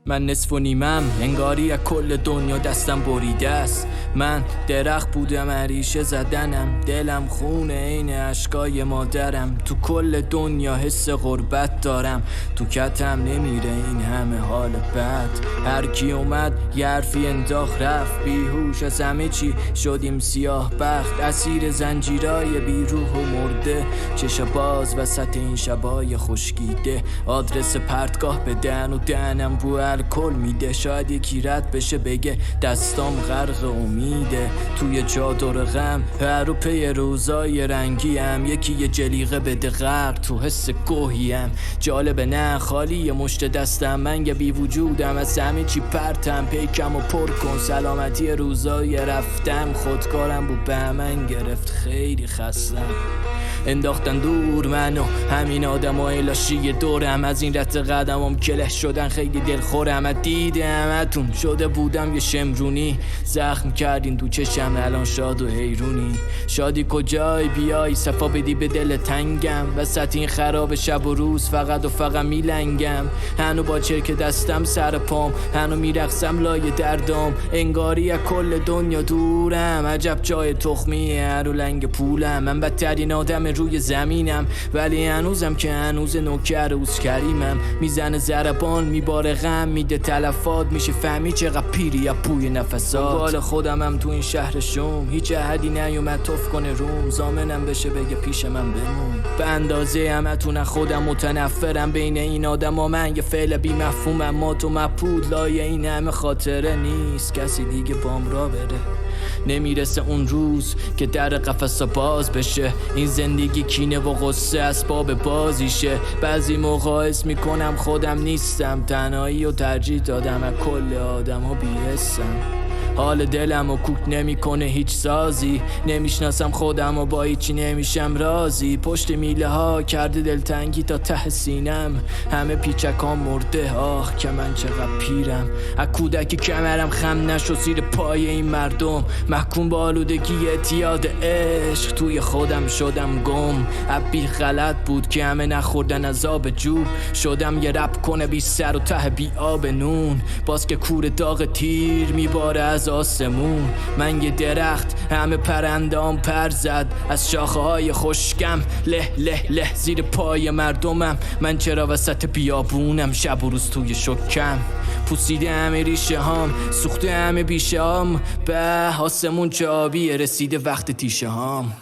من نصف و نیمم، انگاری از کل دنیا دستم بریده است. من درخت بودم عریشه زدنم، دلم خونه عین اشکای مادرم. تو کل دنیا حس غربت دارم، تو کتم نمیره این همه حال بد. هر کی اومد یه حرفی انداخت رفت، بیهوش از همه چی شدیم سیاه بخت. اسیر زنجیرای بیروح و مرده، چشم باز وسط این شبای خشکیده. آدرس پرتگاه بدن و دهنم بو الکل میده. شاید یکی رد بشه بگه دستام غرق امیده. توی چادر غم هر و پی روزای رنگیم، یکی یه جلیقه بده غرق تو حس گوهیم. جالبه نه خالی مشت دستم، من یه بی وجودم، از همه چی پرتم. پیکم و پر کن سلامتی روزای رفتم. خودکارم بود به من گرفت، خیلی خستم. انداختن دور منو همین آدمای لاشی دورم، از این رت قدمم کله شدن خیلی دلخورم. دید همتون شده بودم یه شمرونی، زخم کردین تو چشم الان شاد و حیرونی. شادی کجای بیای صفا بدی به دل تنگم، وسط این خراب شب و روز فقط و فقط میلنگم. هنو با چرک دستم سر پام، هنو میرقصم لای دردام. انگاری از کل دنیا دورم، عجب جای تخمیه هر و لنگ پولم. من بدترین آدم روی زمینم، ولی هنوزم که هنوز نوکر اوزکریمم. میزنه ضربان میباره غم، میده تلفات، میشه فهمی چقدر پیری بوی نفسات. بال خودمم تو این شهر شوم، هیچ احدی نیومد توف کنه روم. زامنم بشه بگه پیش من بمون. به اندازه همتون خودم متنفرم، بین این آدم ها من یه فعل بی مفهومم. ما تو مپود لای این همه خاطره نیست، کسی دیگه بام را بره. نمیرسه اون روز که در قفسا باز بشه، این زندگی کینه و غصه اسباب بازیشه. بعضی موقع حس میکنم خودم نیستم، تنهایی و ترجیح دادم از کل آدم ها بی‌حسم. حال دلم و کوک نمیکنه هیچ سازی، نمیشناسم خودم و با هیچی نمیشم راضی. پشت میله ها کرده دلتنگی تا ته سینم، همه پیچکام مرده. آه که من چقدر پیرم، از کودکی کمرم خم نشو زیر پای این مردم. محکوم با آلودگی اعتیاد عشق، توی خودم شدم گم. عبی غلط بود که همه نخوردن از آب جوب، شدم یه رپ کنه بی سر و ته بی آب نون. باز که کور داغ تیر میباره از آسمون. من یه درخت همه پرندام پر زد، از شاخه های خشکم له له له زیر پای مردمم. من چرا وسط بیابونم شب و روز توی شکم. پوسیده همه ریشه هام، سوخته همه بیشه هام. به آسمون چه آبیه رسیده وقت تیشه هام.